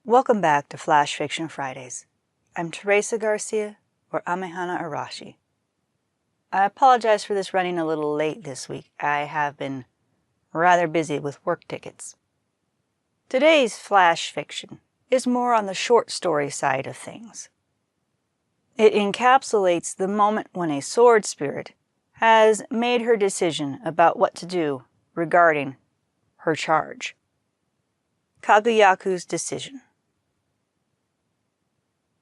Welcome back to Flash Fiction Fridays. I'm Teresa Garcia, or Amehana Arashi. I apologize for this running a little late this week. I have been rather busy with work tickets. Today's Flash Fiction is more on the short story side of things. It encapsulates the moment when a sword spirit has made her decision about what to do regarding her charge. Kagayaku's decision.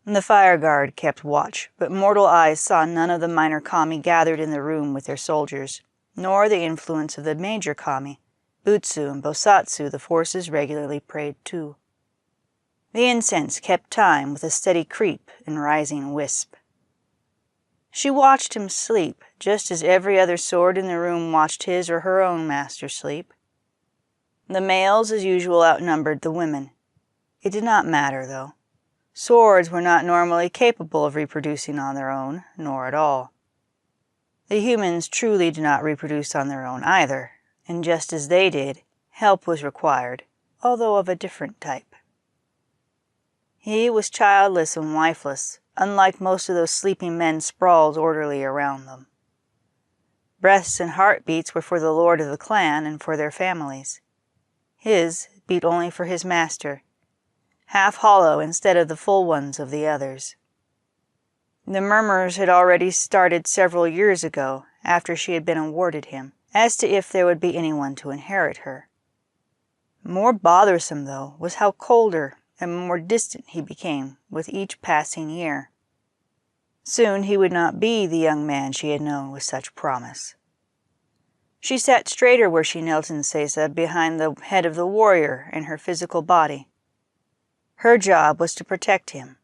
The fire guard kept watch, but mortal eyes saw none of the minor kami gathered in the room with their soldiers, nor the influence of the major kami, Butsu and Bosatsu the forces regularly prayed to. The incense kept time with a steady creep and rising wisp. She watched him sleep, just as every other sword in the room watched his or her own master sleep. The males, as usual, outnumbered the women. It did not matter, though. Swords were not normally capable of reproducing on their own, nor at all. The humans truly do not reproduce on their own either, and just as they did, help was required, although of a different type. He was childless and wifeless, unlike most of those sleeping men sprawled orderly around them. Breaths and heartbeats were for the lord of the clan and for their families. His beat only for his master, half hollow instead of the full ones of the others. The murmurs had already started several years ago, after she had been awarded him, as to if there would be anyone to inherit her. More bothersome, though, was how colder and more distant he became with each passing year. Soon he would not be the young man she had known with such promise. She sat straighter where she knelt in Sesa behind the head of the warrior and her physical body. Her job was to protect him.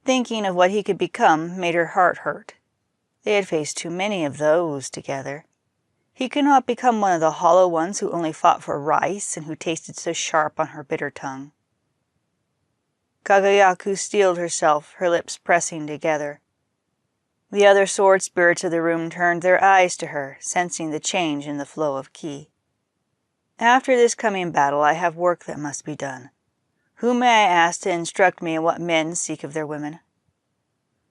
Thinking of what he could become made her heart hurt. They had faced too many of those together. He could not become one of the hollow ones who only fought for rice and who tasted so sharp on her bitter tongue. Kagayaku steeled herself, her lips pressing together. The other sword spirits of the room turned their eyes to her, sensing the change in the flow of ki. After this coming battle I have work that must be done. Who may I ask to instruct me in what men seek of their women?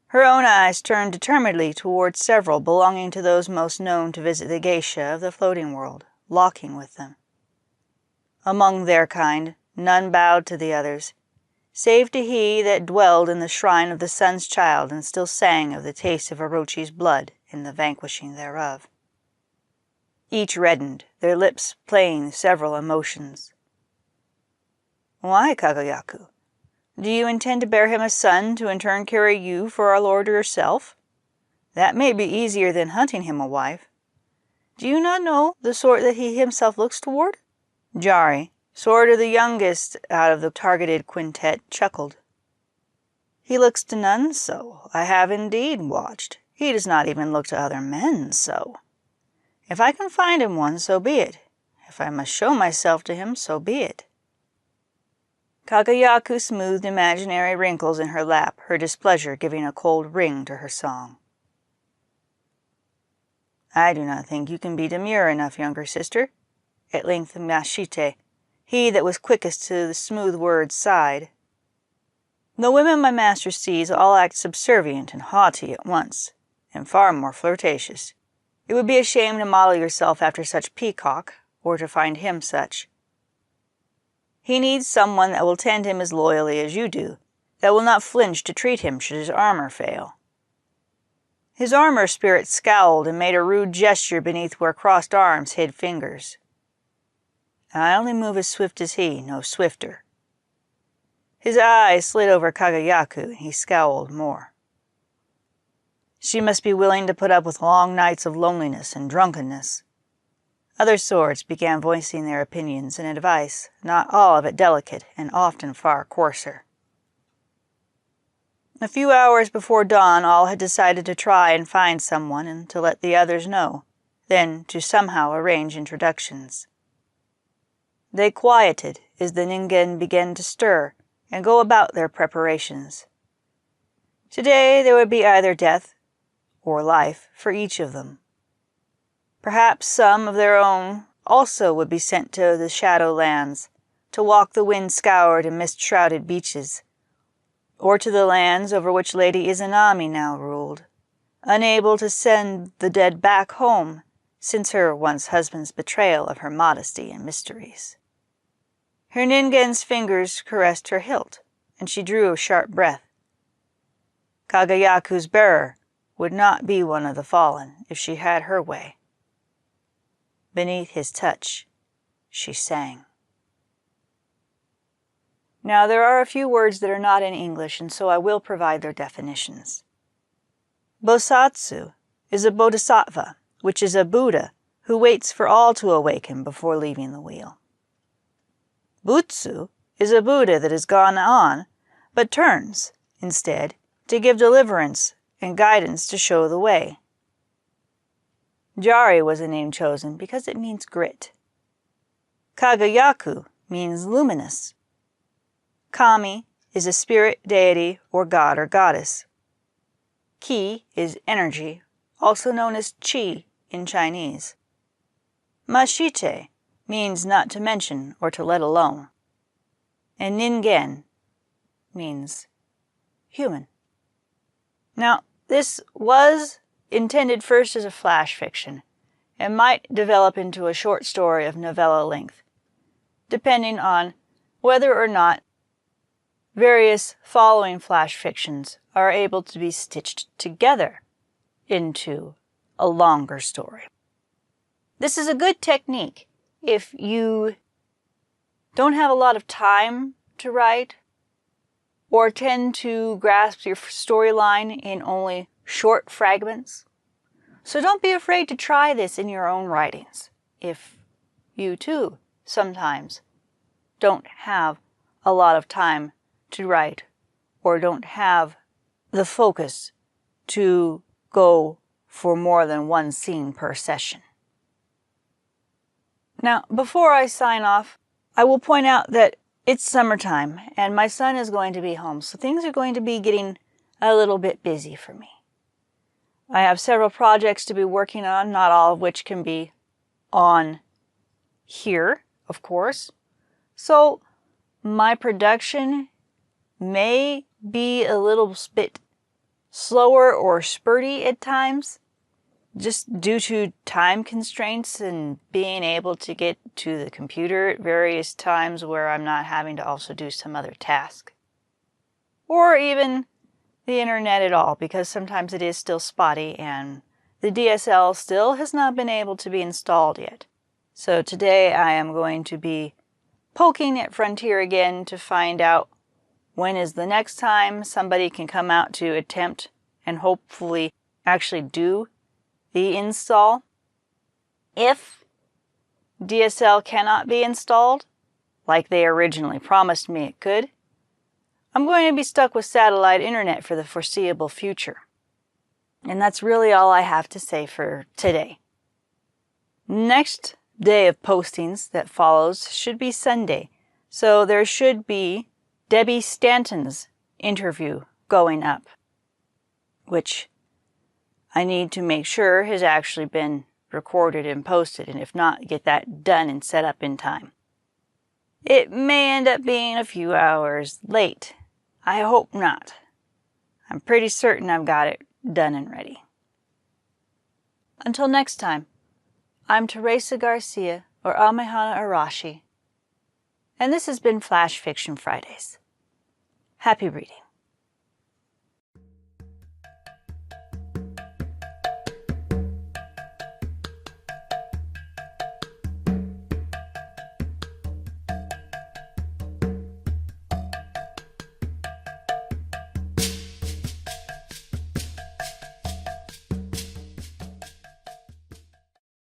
Her own eyes turned determinedly towards several belonging to those most known to visit the geisha of the floating world, locking with them. Among their kind, none bowed to the others, save to he that dwelled in the shrine of the sun's child and still sang of the taste of Orochi's blood in the vanquishing thereof. Each reddened, their lips playing several emotions. Why, Kagayaku? Do you intend to bear him a son to in turn carry you for our lord yourself? That may be easier than hunting him a wife. Do you not know the sort that he himself looks toward? Jari, sword of the youngest out of the targeted quintet, chuckled. He looks to none so. I have indeed watched. He does not even look to other men so. If I can find him one, so be it. If I must show myself to him, so be it. Kagayaku smoothed imaginary wrinkles in her lap, her displeasure giving a cold ring to her song. I do not think you can be demure enough, younger sister. At length Mashite, he that was quickest to the smooth words, sighed. The women my master sees all act subservient and haughty at once, and far more flirtatious. It would be a shame to model yourself after such peacock, or to find him such. He needs someone that will tend him as loyally as you do, that will not flinch to treat him should his armor fail. His armor spirit scowled and made a rude gesture beneath where crossed arms hid fingers. I only move as swift as he, no swifter. His eyes slid over Kagayaku, and he scowled more. She must be willing to put up with long nights of loneliness and drunkenness. Other swords began voicing their opinions and advice, not all of it delicate and often far coarser. A few hours before dawn, all had decided to try and find someone and to let the others know, then to somehow arrange introductions. They quieted as the ningen began to stir and go about their preparations. Today there would be either death or life for each of them. Perhaps some of their own also would be sent to the Shadowlands, to walk the wind-scoured and mist-shrouded beaches, or to the lands over which Lady Izanami now ruled, unable to send the dead back home since her once husband's betrayal of her modesty and mysteries. Her ningen's fingers caressed her hilt, and she drew a sharp breath. Kagayaku's bearer would not be one of the fallen if she had her way. Beneath his touch, she sang. Now, there are a few words that are not in English, and so I will provide their definitions. Bosatsu is a bodhisattva, which is a Buddha who waits for all to awaken before leaving the wheel. Butsu is a Buddha that has gone on, but turns, instead, to give deliverance and guidance to show the way. Jari was a name chosen because it means grit. Kagayaku means luminous. Kami is a spirit, deity, or god or goddess. Ki is energy, also known as chi in Chinese. Mashite means not to mention or to let alone. And ningen means human. Now, this was intended first as a flash fiction and might develop into a short story of novella length, depending on whether or not various following flash fictions are able to be stitched together into a longer story. This is a good technique if you don't have a lot of time to write or tend to grasp your storyline in only short fragments. So don't be afraid to try this in your own writings if you too sometimes don't have a lot of time to write or don't have the focus to go for more than one scene per session. Now, before I sign off, I will point out that it's summertime and my son is going to be home, so things are going to be getting a little bit busy for me. I have several projects to be working on, not all of which can be on here, of course. So my production may be a little bit slower or spurty at times, just due to time constraints and being able to get to the computer at various times where I'm not having to also do some other task. Or even the internet at all, because sometimes it is still spotty and the DSL still has not been able to be installed yet. So today I am going to be poking at Frontier again to find out when is the next time somebody can come out to attempt and hopefully actually do the install. If DSL cannot be installed, like they originally promised me it could, I'm going to be stuck with satellite internet for the foreseeable future. And that's really all I have to say for today. Next day of postings that follows should be Sunday, so there should be Debbie Stanton's interview going up, which I need to make sure has actually been recorded and posted, and if not, get that done and set up in time. It may end up being a few hours late. I hope not. I'm pretty certain I've got it done and ready. Until next time, I'm Teresa Garcia, or Amehana Arashi, and this has been Flash Fiction Fridays. Happy reading.